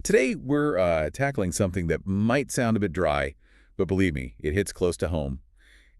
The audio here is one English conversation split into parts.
Today, we're tackling something that might sound a bit dry, but believe me, it hits close to home.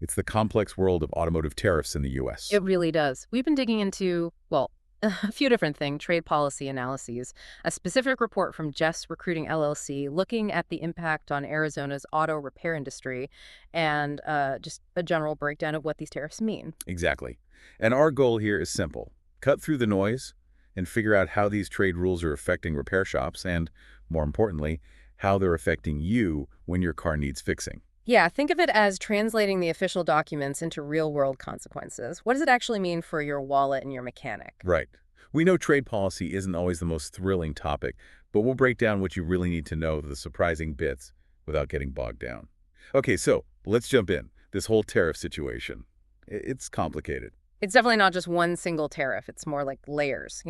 It's the complex world of automotive tariffs in the U.S. It really does. We've been digging into, well, a few different things, trade policy analyses, a specific report from Jess Recruiting LLC looking at the impact on Arizona's auto repair industry, and just a general breakdown of what these tariffs mean. Exactly. And our goal here is simple. Cut through the noise and figure out how these trade rules are affecting repair shops and, more importantly, how they're affecting you when your car needs fixing. Yeah, think of it as translating the official documents into real-world consequences. What does it actually mean for your wallet and your mechanic? Right. We know trade policy isn't always the most thrilling topic, but we'll break down what you really need to know, the surprising bits, without getting bogged down. Okay, so let's jump in. This whole tariff situation. It's complicated. It's definitely not just one single tariff. It's more like layers,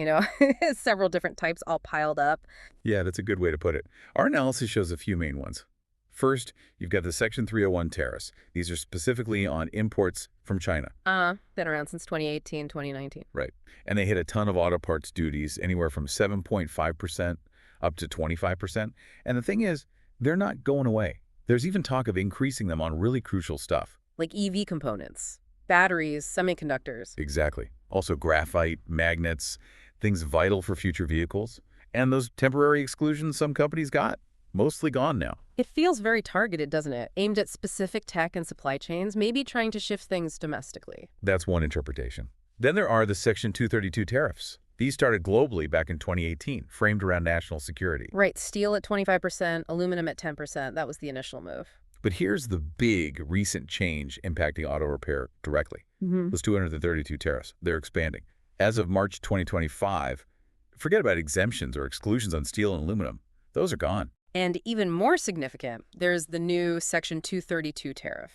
several different types all piled up. Yeah, that's a good way to put it. Our analysis shows a few main ones. First, you've got the Section 301 tariffs. These are specifically on imports from China. Been around since 2018, 2019. Right. And they hit a ton of auto parts duties, anywhere from 7.5% up to 25%. And the thing is, they're not going away. There's even talk of increasing them on really crucial stuff. Like EV components, batteries, semiconductors. Exactly. Also graphite, magnets, things vital for future vehicles. And those temporary exclusions some companies got, mostly gone now. It feels very targeted, doesn't it? Aimed at specific tech and supply chains, maybe trying to shift things domestically. That's one interpretation. Then there are the Section 232 tariffs. These started globally back in 2018, framed around national security. Right, steel at 25%, aluminum at 10%. That was the initial move. But here's the big recent change impacting auto repair directly. Those 232 tariffs, they're expanding. As of March 2025, forget about exemptions or exclusions on steel and aluminum. Those are gone. And even more significant, there's the new Section 232 tariff.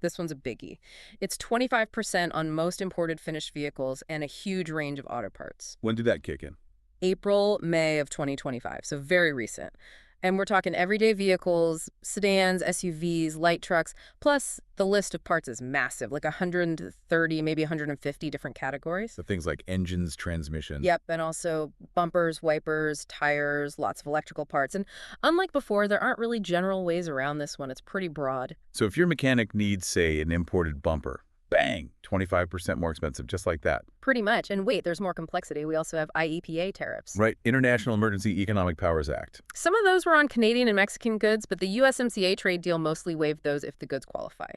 This one's a biggie. It's 25% on most imported finished vehicles and a huge range of auto parts. When did that kick in? April, May of 2025, so very recent. And we're talking everyday vehicles, sedans, SUVs, light trucks, plus the list of parts is massive, like 130, maybe 150 different categories. So things like engines, transmissions. Yep, and also bumpers, wipers, tires, lots of electrical parts. And unlike before, there aren't really general ways around this one. It's pretty broad. So if your mechanic needs, say, an imported bumper, bang, 25% more expensive, just like that. Pretty much. And wait, there's more complexity. We also have IEPA tariffs. Right, International Emergency Economic Powers Act. Some of those were on Canadian and Mexican goods, but the USMCA trade deal mostly waived those if the goods qualify.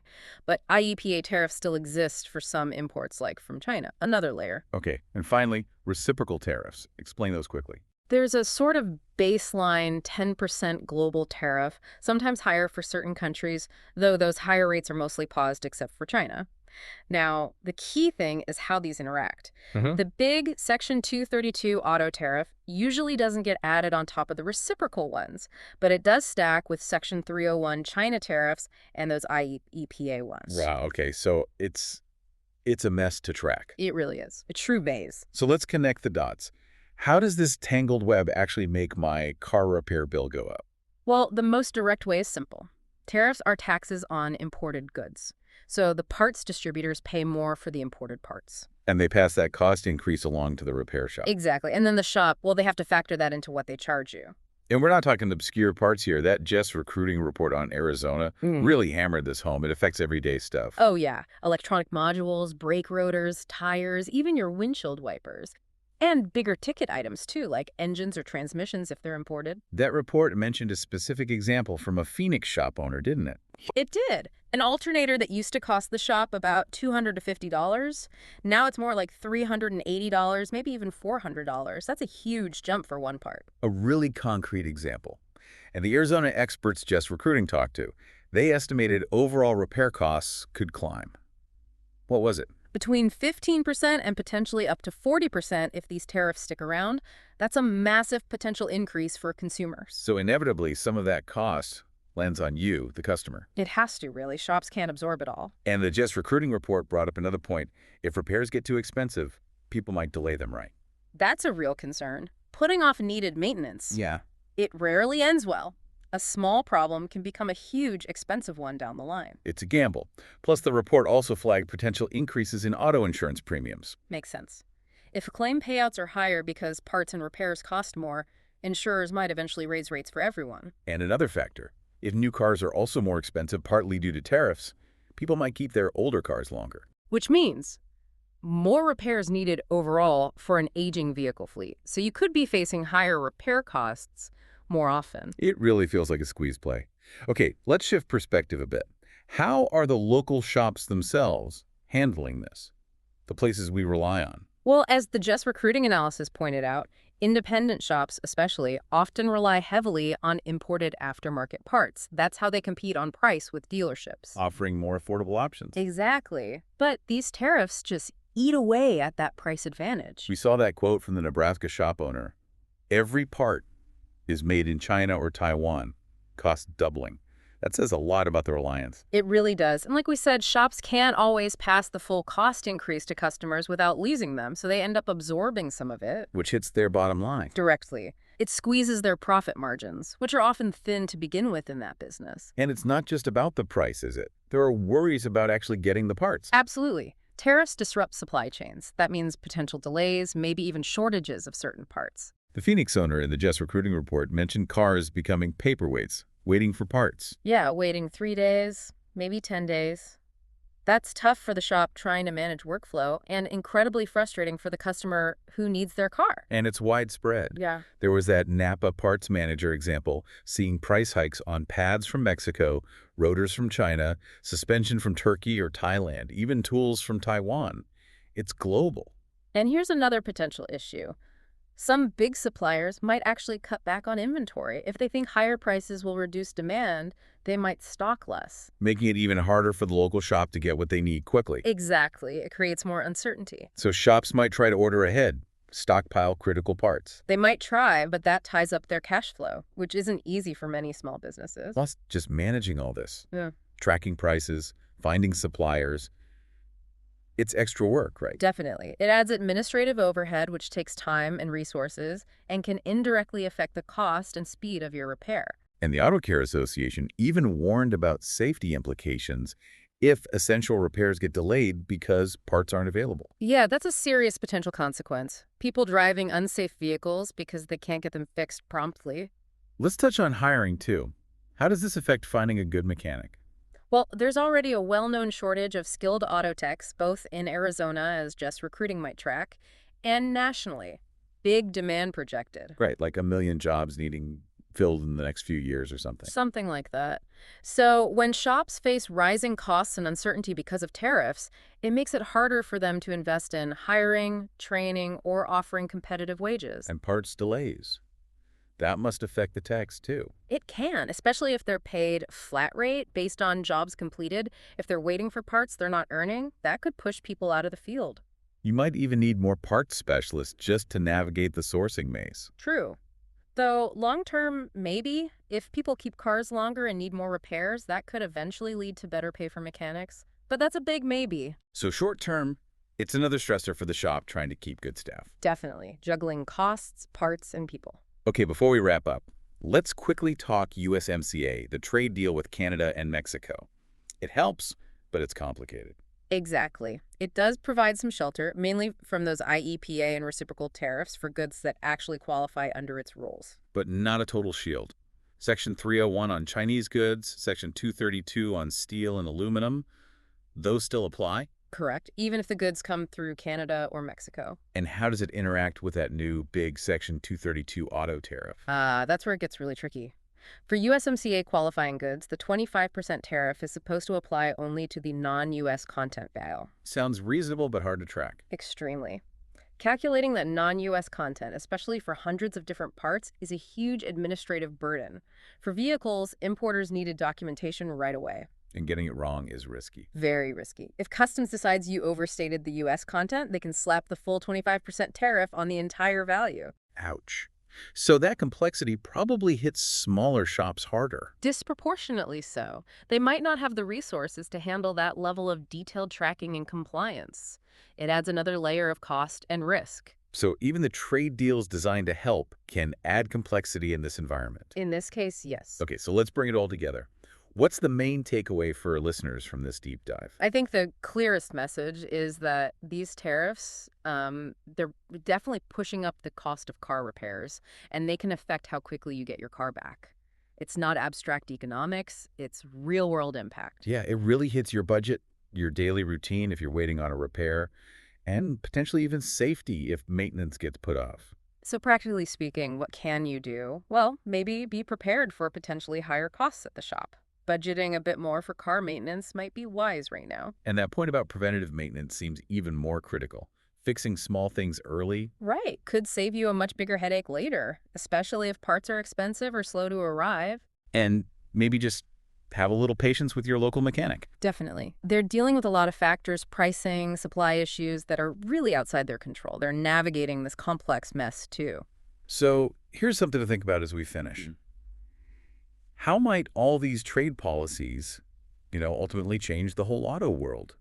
But IEPA tariffs still exist for some imports, like from China. Another layer. Okay, and finally, reciprocal tariffs. Explain those quickly. There's a sort of baseline 10% global tariff, sometimes higher for certain countries, though those higher rates are mostly paused except for China. Now, the key thing is how these interact. The big Section 232 auto tariff usually doesn't get added on top of the reciprocal ones, but it does stack with Section 301 China tariffs and those IEPA ones. Wow, okay, so it's a mess to track. It really is. A true maze. So let's connect the dots. How does this tangled web actually make my car repair bill go up? Well, the most direct way is simple. Tariffs are taxes on imported goods. So the parts distributors pay more for the imported parts. And they pass that cost increase along to the repair shop. Exactly. And then the shop, well, they have to factor that into what they charge you. And we're not talking obscure parts here. That Jess Recruiting report on Arizona really hammered this home. It affects everyday stuff. Oh, yeah. Electronic modules, brake rotors, tires, even your windshield wipers. And bigger ticket items, too, like engines or transmissions if they're imported. That report mentioned a specific example from a Phoenix shop owner, didn't it? It did. An alternator that used to cost the shop about $200 to $50. Now it's more like $380, maybe even $400. That's a huge jump for one part. A really concrete example. And the Arizona experts Jess Recruiting talked to, they estimated overall repair costs could climb. What was it? Between 15% and potentially up to 40% if these tariffs stick around. That's a massive potential increase for consumers. So inevitably, some of that cost lands on you, the customer. It has to, really. Shops can't absorb it all. And the Jess Recruiting report brought up another point. If repairs get too expensive, people might delay them, right? That's a real concern. Putting off needed maintenance. Yeah. It rarely ends well. A small problem can become a huge, expensive one down the line. It's a gamble. Plus, the report also flagged potential increases in auto insurance premiums. Makes sense. If claim payouts are higher because parts and repairs cost more, Insurers might eventually raise rates for everyone. And another factor, if new cars are also more expensive partly due to tariffs, people might keep their older cars longer. Which means more repairs needed overall for an aging vehicle fleet. So you could be facing higher repair costs more often. It really feels like a squeeze play. Okay, let's shift perspective a bit. How are the local shops themselves handling this? The places we rely on. Well, as the Jess Recruiting analysis pointed out, independent shops especially often rely heavily on imported aftermarket parts. That's how they compete on price with dealerships. Offering more affordable options. Exactly. But these tariffs just eat away at that price advantage. We saw that quote from the Nebraska shop owner. Every part is made in China or Taiwan, cost doubling. That says a lot about the reliance. It really does. And like we said, shops can't always pass the full cost increase to customers without losing them, so they end up absorbing some of it Which hits their bottom line. directly. It squeezes their profit margins, which are often thin to begin with in that business. And it's not just about the price, is it? There are worries about actually getting the parts. Absolutely. Tariffs disrupt supply chains. That means potential delays, maybe even shortages of certain parts. The Phoenix owner in the Jess Recruiting report mentioned cars becoming paperweights, waiting for parts. Yeah, waiting 3 days, maybe 10 days. That's tough for the shop trying to manage workflow and incredibly frustrating for the customer who needs their car. And it's widespread. Yeah. There was that Napa parts manager example, seeing price hikes on pads from Mexico, rotors from China, suspension from Turkey or Thailand, even tools from Taiwan. It's global. And here's another potential issue. Some big suppliers might actually cut back on inventory. If they think higher prices will reduce demand, they might stock less. Making it even harder for the local shop to get what they need quickly. Exactly. It creates more uncertainty. So shops might try to order ahead, stockpile critical parts. They might try, but that ties up their cash flow, which isn't easy for many small businesses. Plus, just managing all this. Yeah. Tracking prices, finding suppliers. It's extra work, right? Definitely. It adds administrative overhead, which takes time and resources, and can indirectly affect the cost and speed of your repair. And the Auto Care Association even warned about safety implications if essential repairs get delayed because parts aren't available. Yeah, that's a serious potential consequence. People driving unsafe vehicles because they can't get them fixed promptly. Let's touch on hiring, too. How does this affect finding a good mechanic? Well, there's already a well-known shortage of skilled auto techs, both in Arizona, as Jess Recruiting might track, and nationally. Big demand projected. Right, like 1 million jobs needing filled in the next few years or something. Something like that. So when shops face rising costs and uncertainty because of tariffs, it makes it harder for them to invest in hiring, training, or offering competitive wages. And parts delays. That must affect the tax, too. It can, especially if they're paid flat rate based on jobs completed. If they're waiting for parts they're not earning, that could push people out of the field. You might even need more parts specialists just to navigate the sourcing maze. True. Though long-term, maybe, if people keep cars longer and need more repairs, that could eventually lead to better pay for mechanics. But that's a big maybe. So short-term, it's another stressor for the shop trying to keep good staff. Definitely. Juggling costs, parts, and people. Okay, before we wrap up, let's quickly talk USMCA, the trade deal with Canada and Mexico. It helps, but it's complicated. Exactly. It does provide some shelter, mainly from those IEPA and reciprocal tariffs for goods that actually qualify under its rules. But not a total shield. Section 301 on Chinese goods, Section 232 on steel and aluminum, those still apply? Correct, even if the goods come through Canada or Mexico. And how does it interact with that new big Section 232 auto tariff? That's where it gets really tricky. For USMCA qualifying goods, the 25% tariff is supposed to apply only to the non-US content value. Sounds reasonable but hard to track. Extremely. Calculating that non-US content, especially for hundreds of different parts, is a huge administrative burden. For vehicles, importers needed documentation right away. And getting it wrong is risky. Very risky. If Customs decides you overstated the US content, they can slap the full 25% tariff on the entire value. Ouch. So that complexity probably hits smaller shops harder. Disproportionately so. They might not have the resources to handle that level of detailed tracking and compliance. It adds another layer of cost and risk. So even the trade deals designed to help can add complexity in this environment. In this case, yes. Okay, so let's bring it all together. What's the main takeaway for listeners from this deep dive? I think the clearest message is that these tariffs, they're definitely pushing up the cost of car repairs, and they can affect how quickly you get your car back. It's not abstract economics, it's real-world impact. Yeah, it really hits your budget, your daily routine if you're waiting on a repair, and potentially even safety if maintenance gets put off. So practically speaking, what can you do? Well, maybe be prepared for potentially higher costs at the shop. Budgeting a bit more for car maintenance might be wise right now. And that point about preventative maintenance seems even more critical. Fixing small things early. Right. Could save you a much bigger headache later, especially if parts are expensive or slow to arrive. And maybe just have a little patience with your local mechanic. Definitely. They're dealing with a lot of factors, pricing, supply issues that are really outside their control. They're navigating this complex mess too. So here's something to think about as we finish. How might all these trade policies, ultimately change the whole auto world?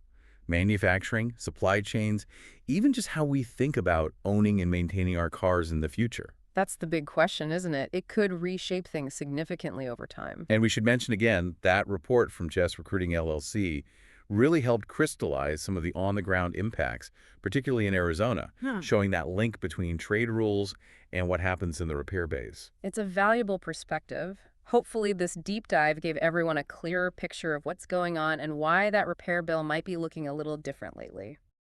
Manufacturing, supply chains, even just how we think about owning and maintaining our cars in the future. That's the big question, isn't it? It could reshape things significantly over time. And we should mention again, that report from Jess Recruiting LLC really helped crystallize some of the on-the-ground impacts, particularly in Arizona, showing that link between trade rules and what happens in the repair bays. It's a valuable perspective. Hopefully, this deep dive gave everyone a clearer picture of what's going on and why that repair bill might be looking a little different lately.